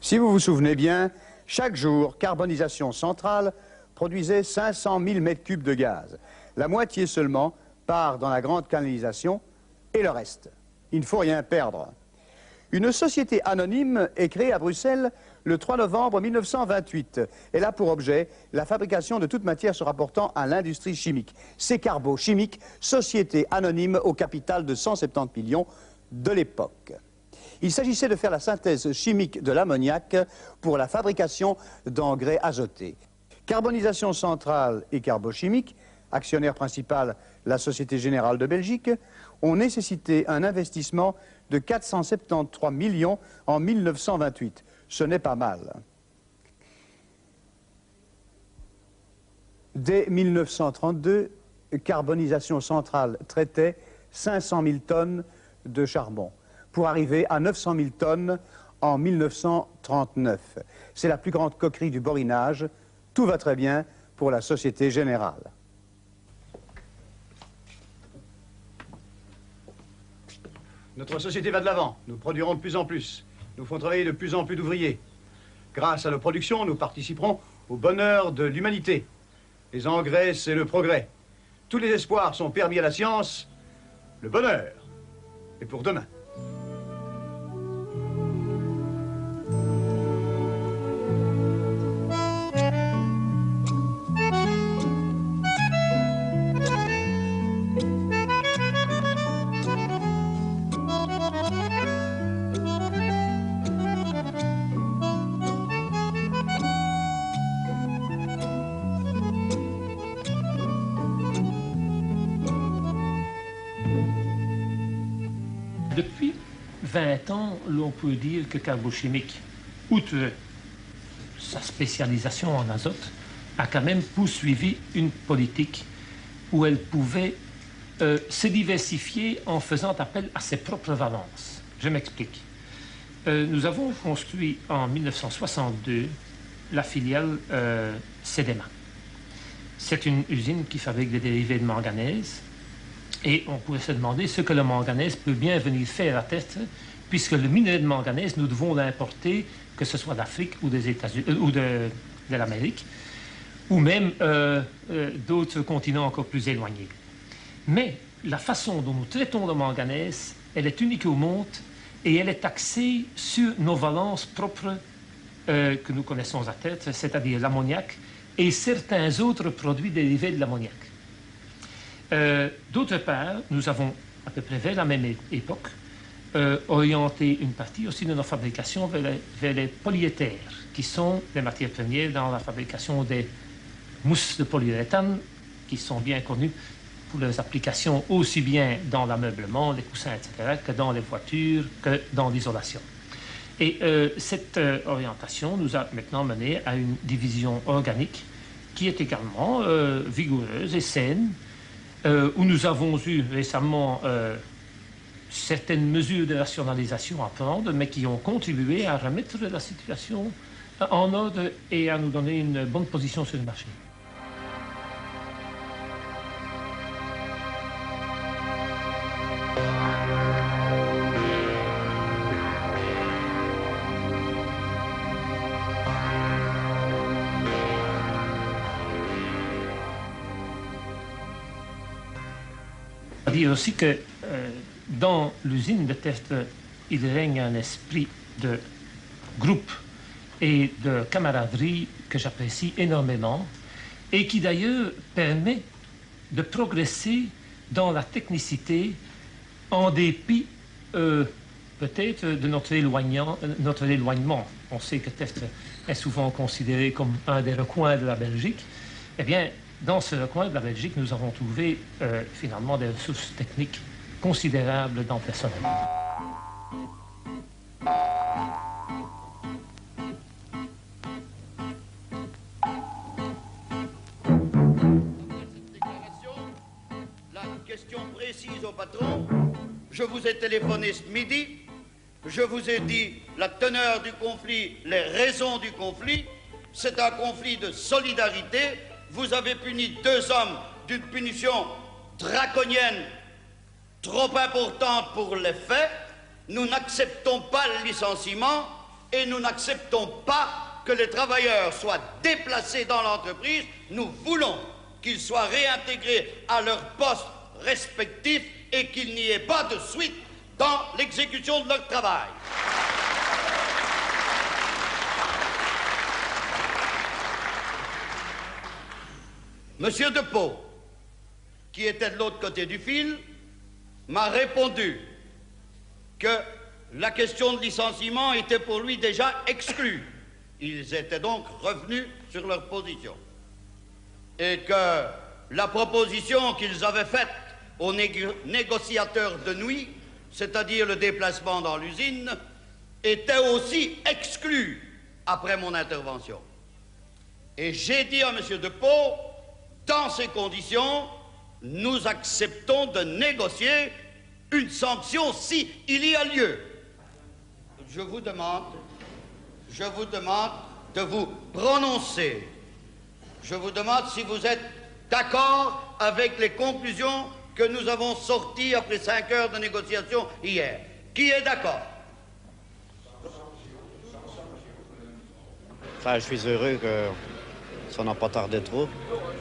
Si vous vous souvenez bien, chaque jour, Carbonisation Centrale produisait 500 000 mètres cubes de gaz. La moitié seulement part dans la grande canalisation et le reste. Il ne faut rien perdre. Une société anonyme est créée à Bruxelles le 3 novembre 1928. Elle a pour objet la fabrication de toute matière se rapportant à l'industrie chimique. C'est Carbo Chimique, société anonyme au capital de 170 millions de l'époque. Il s'agissait de faire la synthèse chimique de l'ammoniac pour la fabrication d'engrais azotés. Carbonisation Centrale et Carbochimique, actionnaire principal la Société Générale de Belgique, ont nécessité un investissement de 473 millions en 1928. Ce n'est pas mal. Dès 1932, Carbonisation Centrale traitait 500 000 tonnes de charbon, pour arriver à 900 000 tonnes en 1939. C'est la plus grande coquerie du borinage. Tout va très bien pour la Société Générale. Notre société va de l'avant. Nous produirons de plus en plus. Nous ferons travailler de plus en plus d'ouvriers. Grâce à nos productions, nous participerons au bonheur de l'humanité. Les engrais, c'est le progrès. Tous les espoirs sont permis à la science. Le bonheur est pour demain. Depuis 20 ans, l'on peut dire que Carbochimique, outre sa spécialisation en azote, a quand même poursuivi une politique où elle pouvait se diversifier en faisant appel à ses propres valences. Je m'explique. Nous avons construit en 1962 la filiale CEDEMA. c'est une usine qui fabrique des dérivés de manganèse. Et on pourrait se demander ce que le manganèse peut bien venir faire à Tertre, puisque le minerai de manganèse, nous devons l'importer, que ce soit d'Afrique ou des États-Unis ou de l'Amérique, ou même d'autres continents encore plus éloignés. Mais la façon dont nous traitons le manganèse, elle est unique au monde et elle est axée sur nos valences propres que nous connaissons à Tertre, c'est-à-dire l'ammoniac et certains autres produits dérivés de l'ammoniac. D'autre part, nous avons à peu près vers la même époque orienté une partie aussi de nos fabrications vers les polyéthers, qui sont les matières premières dans la fabrication des mousses de polyuréthane, qui sont bien connues pour leurs applications aussi bien dans l'ameublement, les coussins, etc., que dans les voitures, que dans l'isolation. Et cette orientation nous a maintenant mené à une division organique qui est également vigoureuse et saine, où nous avons eu récemment certaines mesures de rationalisation à prendre, mais qui ont contribué à remettre la situation en ordre et à nous donner une bonne position sur le marché. Dire aussi que dans l'usine de Tertre, il règne un esprit de groupe et de camaraderie que j'apprécie énormément et qui d'ailleurs permet de progresser dans la technicité en dépit peut-être de notre éloignement. On sait que Tertre est souvent considéré comme un des recoins de la Belgique. Eh bien, dans ce recoin de la Belgique, nous avons trouvé finalement des ressources techniques considérables dans le personnel. La question précise au patron. Je vous ai téléphoné ce midi. Je vous ai dit la teneur du conflit, les raisons du conflit. C'est un conflit de solidarité. Vous avez puni 2 hommes d'une punition draconienne trop importante pour les faits. Nous n'acceptons pas le licenciement et nous n'acceptons pas que les travailleurs soient déplacés dans l'entreprise. Nous voulons qu'ils soient réintégrés à leurs postes respectifs et qu'il n'y ait pas de suite dans l'exécution de leur travail. Monsieur Depot, qui était de l'autre côté du fil, m'a répondu que la question de licenciement était pour lui déjà exclue. Ils étaient donc revenus sur leur position. Et que la proposition qu'ils avaient faite aux négociateurs de nuit, c'est-à-dire le déplacement dans l'usine, était aussi exclue après mon intervention. Et j'ai dit à M. Depot, dans ces conditions, nous acceptons de négocier une sanction si il y a lieu. Je vous demande de vous prononcer. Je vous demande si vous êtes d'accord avec les conclusions que nous avons sorties après 5 heures de négociation hier. Qui est d'accord? Enfin, je suis heureux que ça n'a pas tardé trop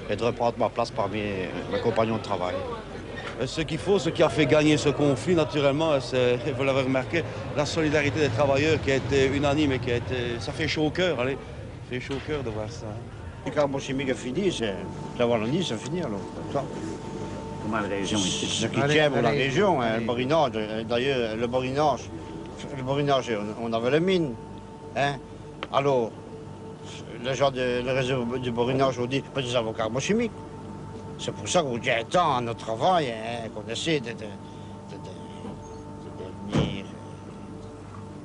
et de reprendre ma place parmi mes compagnons de travail. Ce qu'il faut, ce qui a fait gagner ce conflit, naturellement, c'est, vous l'avez remarqué, la solidarité des travailleurs qui a été unanime et qui a été... Ça fait chaud au cœur, allez. Ça fait chaud au cœur de voir ça. Le carbone chimique est fini, la Wallonie, c'est fini alors. Ça. Comment la région C'est ce qui tient pour la région, hein, le Borinage. D'ailleurs, le Borinage, on avait les mines. Hein. Alors, les gens le réseau du Borinage ont dit, nous avons carbone chimique. C'est pour ça qu'on tient tant à notre travail, hein, qu'on essaie de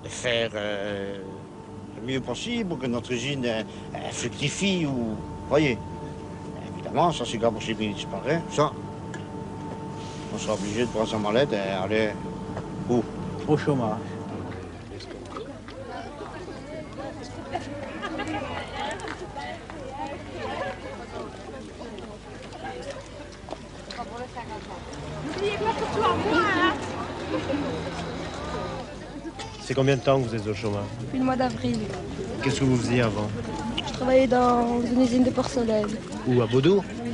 faire le mieux possible pour que notre usine fructifie. Ou, voyez, évidemment, ça, c'est le carbone chimique qui disparaît. Ça, on sera obligé de prendre sa mallette et aller où? Au chômage. C'est combien de temps que vous êtes au chômage? Depuis le mois d'avril. Qu'est-ce que vous faisiez avant? Je travaillais dans une usine de porcelaine. Où, à Beaudour? Oui.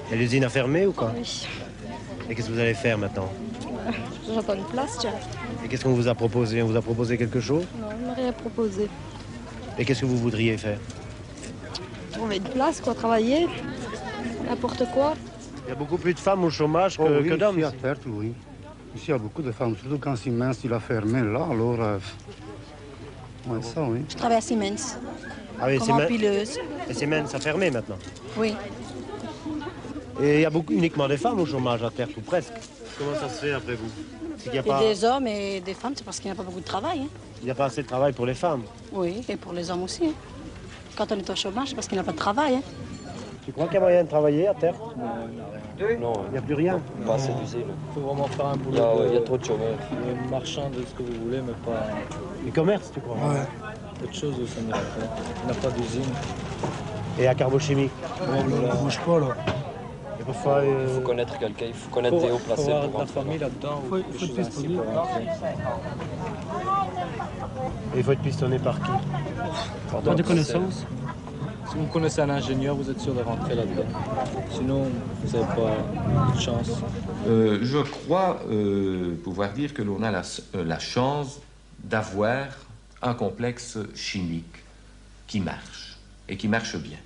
Et l'usine a fermé ou quoi? Oui. Et qu'est-ce que vous allez faire maintenant? J'entends une place, tiens. Et qu'est-ce qu'on vous a proposé? On vous a proposé quelque chose? Non, on m'a rien proposé. Et qu'est-ce que vous voudriez faire? Trouver une place, quoi, travailler. N'importe quoi. Il y a beaucoup plus de femmes au chômage que d'hommes. Ici à Tertre, oui. Ici, il y a beaucoup de femmes, surtout quand Siemens il a fermé là, alors... ouais, ça, oui. Je travaille à Siemens. Ah oui, comme empileuse. Et Siemens a fermé maintenant. Oui. Et il y a uniquement des femmes au chômage à Tertre, ou presque. Comment ça se fait après vous? Il y a des hommes et des femmes, c'est parce qu'il n'y a pas beaucoup de travail. Hein. Il n'y a pas assez de travail pour les femmes. Oui, et pour les hommes aussi. Hein. Quand on est au chômage, c'est parce qu'il n'y a pas de travail. Hein. Tu crois qu'il y a moyen de travailler à Tertre? Non, il n'y a plus rien. Pas assez d'usines. Il faut vraiment faire un boulot. Il y a trop de chômeurs. Marchand de ce que vous voulez, mais pas... Les commerces, tu crois? Ouais. Autre chose, ça n'ira pas. Il n'y a pas d'usine. Et à Carbochimie? On ne bouge pas, là. Et parfois, il faut connaître quelqu'un, il faut connaître des hauts placés. Il faut avoir pour de la famille là-dedans. Il faut être pistonné. Et il faut être pistonné par qui? Par des connaissances. Si vous connaissez un ingénieur, vous êtes sûr de rentrer là-dedans. Sinon, vous n'avez pas de chance. Je crois pouvoir dire que l'on a la chance d'avoir un complexe chimique qui marche, et qui marche bien.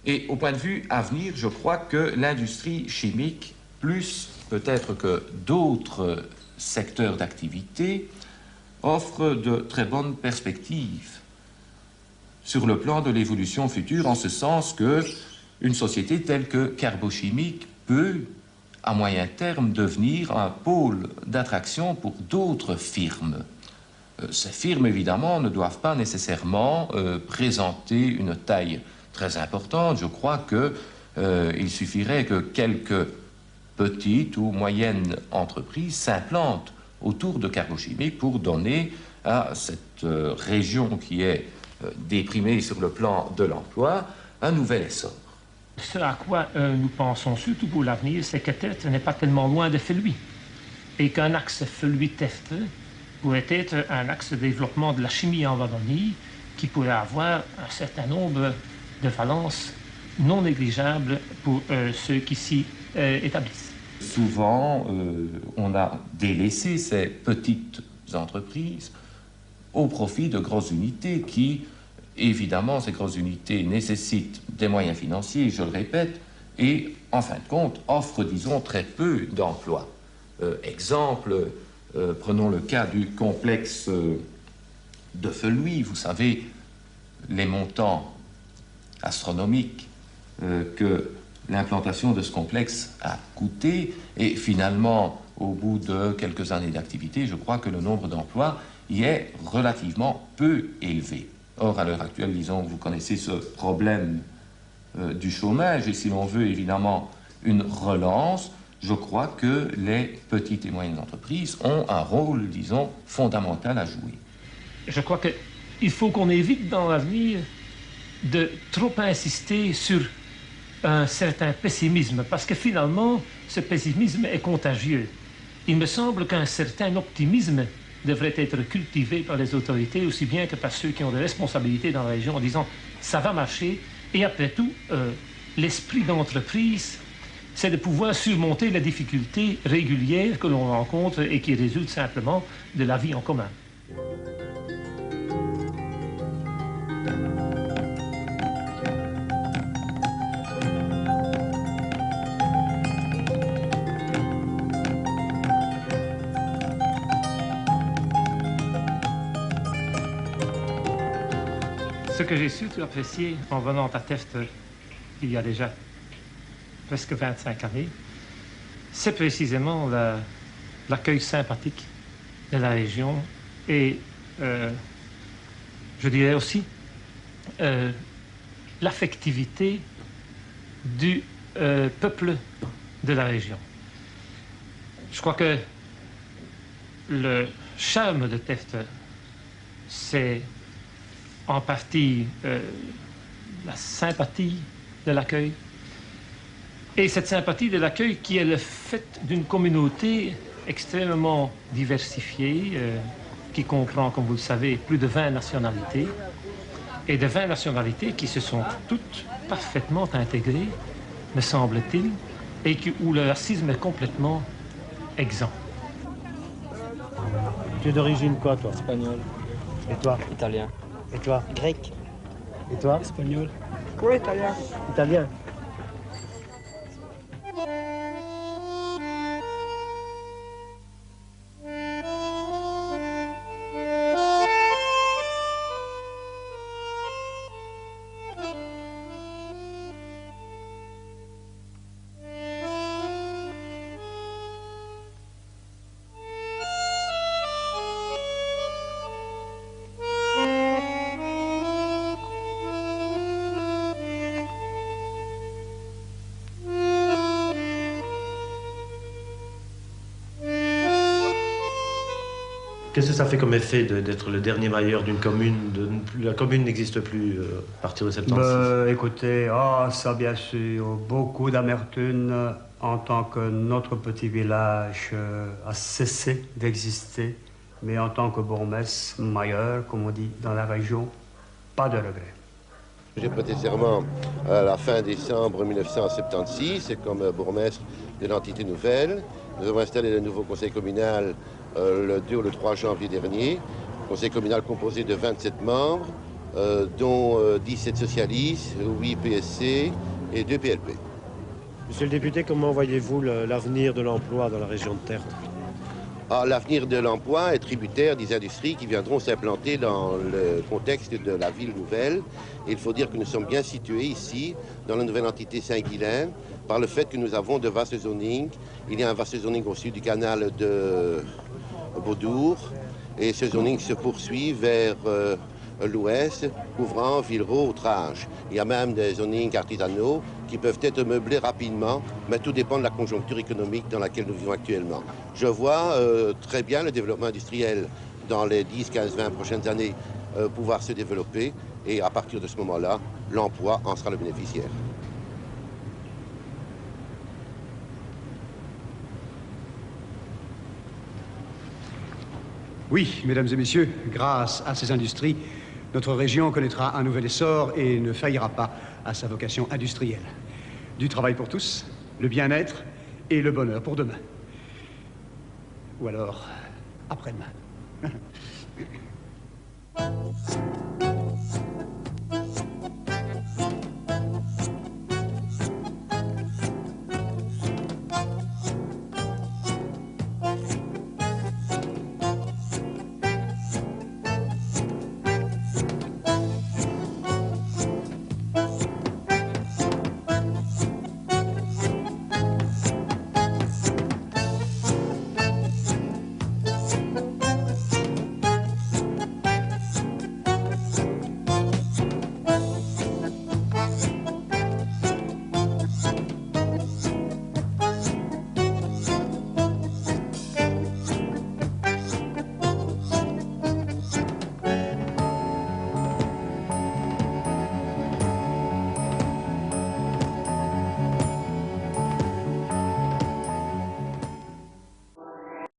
Et au point de vue avenir, je crois que l'industrie chimique, plus peut-être que d'autres secteurs d'activité, offre de très bonnes perspectives sur le plan de l'évolution future, en ce sens que une société telle que Carbochimique peut, à moyen terme, devenir un pôle d'attraction pour d'autres firmes. Ces firmes, évidemment, ne doivent pas nécessairement présenter une taille très importante. Je crois qu'il suffirait que quelques petites ou moyennes entreprises s'implantent autour de Carbochimique pour donner à cette région qui est déprimée sur le plan de l'emploi un nouvel essor. Ce à quoi nous pensons surtout pour l'avenir, c'est que Tertre n'est pas tellement loin de Feluy et qu'un axe Feluy-Tertre pourrait être un axe de développement de la chimie en Wallonie qui pourrait avoir un certain nombre de valences non négligeables pour ceux qui s'y établissent. Souvent, on a délaissé ces petites entreprises au profit de grosses unités qui, évidemment, ces grosses unités nécessitent des moyens financiers, je le répète, et, en fin de compte, offrent, disons, très peu d'emplois. Exemple, prenons le cas du complexe de Feluy. Vous savez, les montants astronomiques que l'implantation de ce complexe a coûté, et finalement, au bout de quelques années d'activité, je crois que le nombre d'emplois y est relativement peu élevé. Or, à l'heure actuelle, disons, vous connaissez ce problème du chômage, et si l'on veut évidemment une relance, je crois que les petites et moyennes entreprises ont un rôle, disons, fondamental à jouer. Je crois qu'il faut qu'on évite dans l'avenir de trop insister sur un certain pessimisme, parce que finalement, ce pessimisme est contagieux. Il me semble qu'un certain optimisme devrait être cultivé par les autorités, aussi bien que par ceux qui ont des responsabilités dans la région, en disant « ça va marcher ». Et après tout, l'esprit d'entreprise, c'est de pouvoir surmonter les difficultés régulières que l'on rencontre et qui résultent simplement de la vie en commun. Ce que j'ai surtout apprécié en venant à Tertre il y a déjà presque 25 années, c'est précisément l'accueil sympathique de la région et, je dirais aussi, l'affectivité du peuple de la région. Je crois que le charme de Tertre, c'est en partie la sympathie de l'accueil. Et cette sympathie de l'accueil qui est le fait d'une communauté extrêmement diversifiée, qui comprend, comme vous le savez, plus de 20 nationalités, et de 20 nationalités qui se sont toutes parfaitement intégrées, me semble-t-il, et où le racisme est complètement exempt. Tu es d'origine quoi, toi? Espagnol. Et toi? Italien. Et toi? Grec. Et toi? Espagnol. Oui, italien. Italien. Qu'est-ce que ça fait comme effet d'être le dernier mailleur d'une commune? La commune n'existe plus à partir de 76. Écoutez, ça bien sûr, beaucoup d'amertume en tant que notre petit village a cessé d'exister, mais en tant que bourgmestre, mailleur, comme on dit dans la région, pas de regret. J'ai prêté serment à la fin décembre 1976 comme bourgmestre de l'entité nouvelle. Nous avons installé le nouveau conseil communal le 2 ou le 3 janvier dernier. Conseil communal composé de 27 membres, dont 17 socialistes, 8 PSC et 2 PLP. Monsieur le député, comment voyez-vous l'avenir de l'emploi dans la région de Tertre? L'avenir de l'emploi est tributaire des industries qui viendront s'implanter dans le contexte de la ville nouvelle. Et il faut dire que nous sommes bien situés ici, dans la nouvelle entité Saint-Guilain, par le fait que nous avons de vastes zonings. Il y a un vaste zoning au sud du canal de Beaudour, et ce zoning se poursuit vers l'ouest, couvrant Villeroy, Outrage. Il y a même des zonings artisanaux qui peuvent être meublés rapidement, mais tout dépend de la conjoncture économique dans laquelle nous vivons actuellement. Je vois très bien le développement industriel dans les 10, 15, 20 prochaines années pouvoir se développer, et à partir de ce moment-là, l'emploi en sera le bénéficiaire. Oui, mesdames et messieurs, grâce à ces industries, notre région connaîtra un nouvel essor et ne faillira pas à sa vocation industrielle. Du travail pour tous, le bien-être et le bonheur pour demain. Ou alors, après-demain.